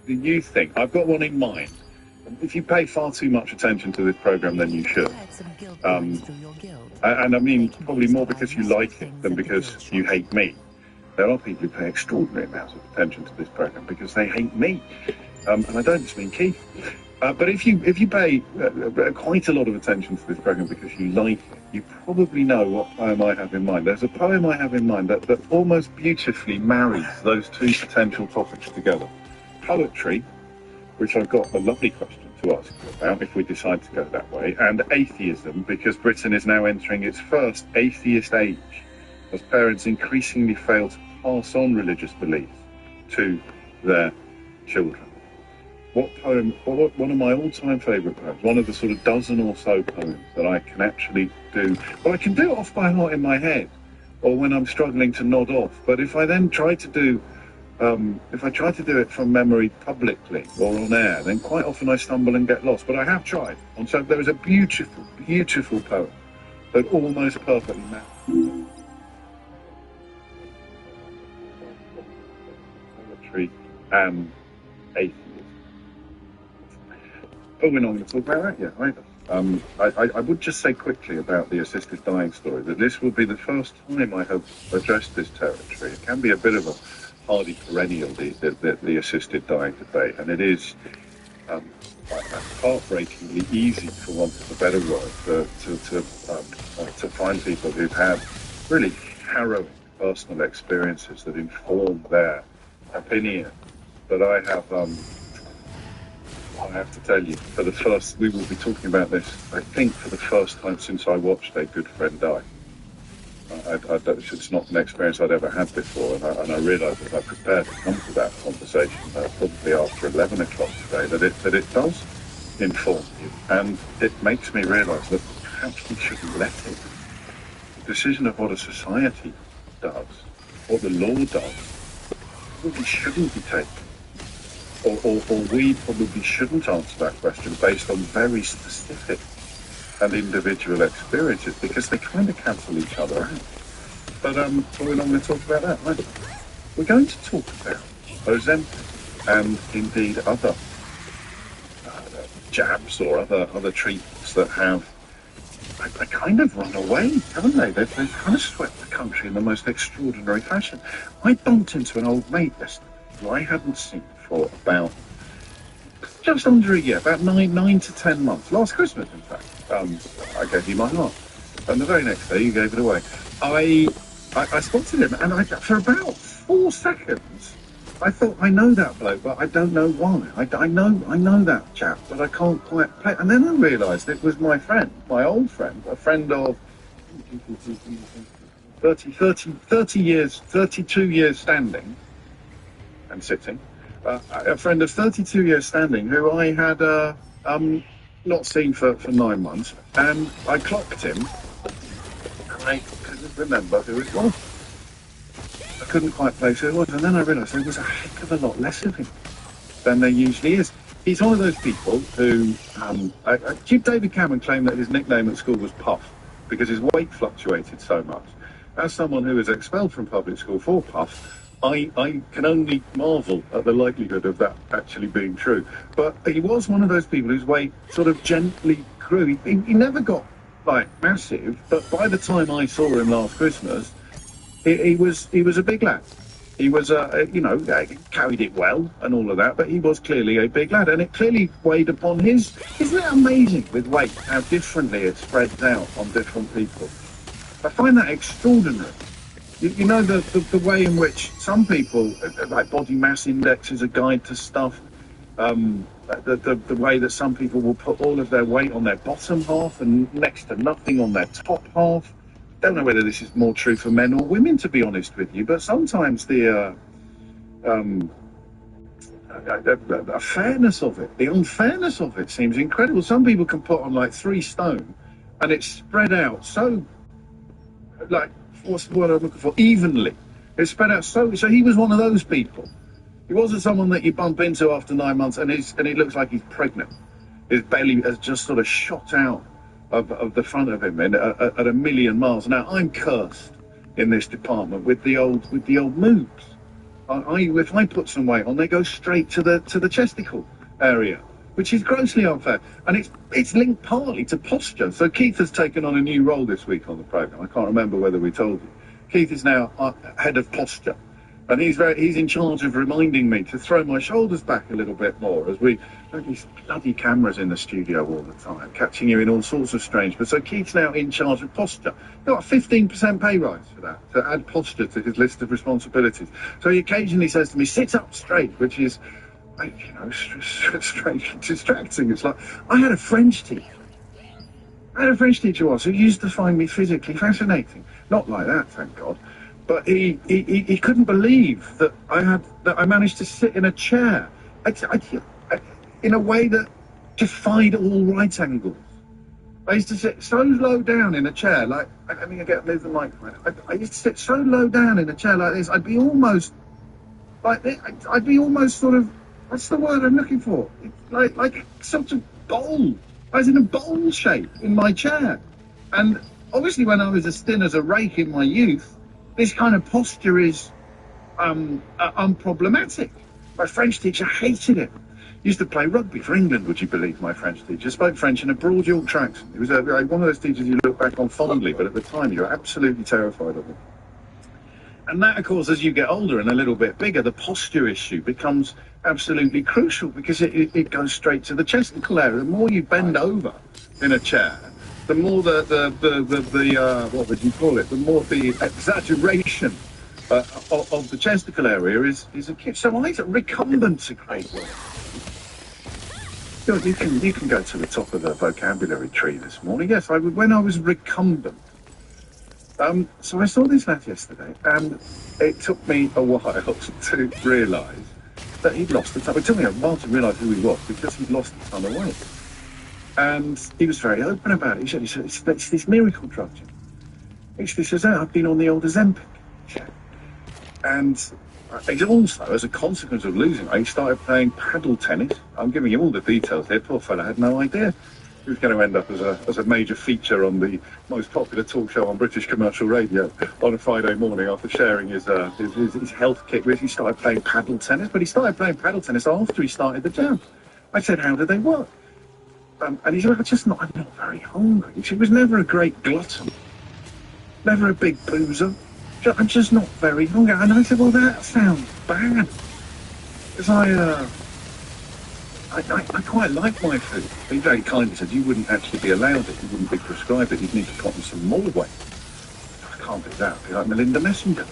you think, I've got one in mind. If you pay far too much attention to this program than you should, and I mean probably more because you like it than because you hate me. There are people who pay extraordinary amounts of attention to this program because they hate me, and I don't just mean Keith. But if you pay quite a lot of attention to this program because you like it, you probably know what poem I have in mind. There's a poem I have in mind that almost beautifully marries those two potential topics together. Poetry, which I've got a lovely question to ask you about if we decide to go that way, and atheism, because Britain is now entering its first atheist age, as parents increasingly fail to pass on religious beliefs to their children. What poem, one of my all-time favourite poems, one of the sort of dozen or so poems that I can actually do, well, I can do it off by heart in my head, or when I'm struggling to nod off, but if I then try to do it from memory publicly or on air, then quite often I stumble and get lost. But I have tried. And so there is a beautiful, beautiful poem that almost perfectly matches poetry and atheism. Oh, we're not going to talk about that yet either. I would just say quickly about the assisted dying story that this will be the first time I have addressed this territory. It can be a bit of a hardy perennial, the assisted dying debate, and it is heartbreakingly easy, for want of a better word, to find people who've had really harrowing personal experiences that inform their opinion. But I have to tell you, we will be talking about this, I think, for the first time since I watched A Good Friend Die. It's not an experience I'd ever had before, and I realised as I prepared to come to that conversation, probably after 11 o'clock today, that it does inform you, and it makes me realise that perhaps we shouldn't let it. The decision of what a society does, what the law does, probably shouldn't be taken. Or we probably shouldn't answer that question based on very specific and individual experiences, because they kind of cancel each other out. But we're not going to talk about that, right? We're going to talk about Ozempic and indeed other jabs or other treatments that have kind of run away, haven't they? They've kind of swept the country in the most extraordinary fashion. I bumped into an old mate yesterday who I hadn't seen for about just under a year, about nine to 10 months. Last Christmas, in fact. I gave you my heart, and the very next day you gave it away. I spotted him, and for about 4 seconds, I thought, I know that bloke, but I don't know why. I know that chap, but I can't quite play. And then I realised it was my friend, my old friend, a friend of 32 years standing and sitting. A friend of 32 years standing who I had not seen for 9 months, and I clocked him, and I couldn't remember who it was. I couldn't quite place who it was, and then I realised there was a heck of a lot less of him than there usually is. He's one of those people who, David Cameron claimed that his nickname at school was Puff, because his weight fluctuated so much. As someone who was expelled from public school for Puff, I can only marvel at the likelihood of that actually being true. But he was one of those people whose weight sort of gently grew. He never got, massive, but by the time I saw him last Christmas, he was a big lad. He was, carried it well and all of that, but he was clearly a big lad, and it clearly weighed upon his... Isn't it amazing with weight, how differently it spreads out on different people? I find that extraordinary. You know, the way in which some people, like body mass index is a guide to stuff, the way that some people will put all of their weight on their bottom half and next to nothing on their top half. Don't know whether this is more true for men or women, to be honest with you, but sometimes the fairness of it, the unfairness of it seems incredible. Some people can put on 3 stone and it's spread out so, what's the word I'm looking for? Evenly. It's spread out so he was one of those people. He wasn't someone that you bump into after 9 months and he looks like he's pregnant. His belly has just sort of shot out of the front of him at a million miles. Now, I'm cursed in this department with the old moves. If I put some weight on, they go straight to the chesticle area, which is grossly unfair. And it's linked partly to posture. So Keith has taken on a new role this week on the programme. I can't remember whether we told you. Keith is now head of posture. And he's in charge of reminding me to throw my shoulders back a little bit more as we have these bloody cameras in the studio all the time, catching you in all sorts of strange. But so Keith's now in charge of posture. He got a 15% pay rise for that, to add posture to his list of responsibilities. So he occasionally says to me, sit up straight, which is, strange, distracting. It's like, I had a French teacher. Once who used to find me physically fascinating. Not like that, thank God. But he couldn't believe that I managed to sit in a chair in a way that defied all right angles. I used to sit so low down in a chair, like, I mean, I get move the microphone. I used to sit so low down in a chair like this, I'd be almost sort of, what's the word I'm looking for? Like sort of bowl. I was in a bowl shape in my chair. And obviously when I was as thin as a rake in my youth, this kind of posture is unproblematic. My French teacher hated it. Used to play rugby for England, would you believe, my French teacher? Spoke French in a broad Yorkshire accent. He was one of those teachers you look back on fondly, but at the time you were absolutely terrified of him. And that, of course, as you get older and a little bit bigger, the posture issue becomes absolutely crucial because it goes straight to the chesticle area. The more you bend over in a chair, the more the what would you call it? The more the exaggeration of the chesticle area is acute. So recumbent's a great word. You can go to the top of the vocabulary tree this morning. Yes, when I was recumbent. So I saw this lad yesterday, and it took me a while to realise that he'd lost a ton. It took me a while to realise who he was because he'd lost a ton of weight. And he was very open about it. He said, it's this miracle drug. He says, I've been on the old Ozempic. And he also, as a consequence of losing weight, he started playing paddle tennis. I'm giving you all the details here. Poor fella had no idea. He was going to end up as a major feature on the most popular talk show on British commercial radio on a Friday morning after sharing his health kit with. He started playing paddle tennis, but he started playing paddle tennis after he started the jam. I said, how do they work? And he said, I'm not very hungry. He was never a great glutton, never a big boozer. I'm just not very hungry. And I said, well, that sounds bad. Because I quite like my food. He very kindly said, you wouldn't actually be allowed it. You wouldn't be prescribed it. You'd need to put on some more weight. I can't do that. I'd be like Melinda Messenger.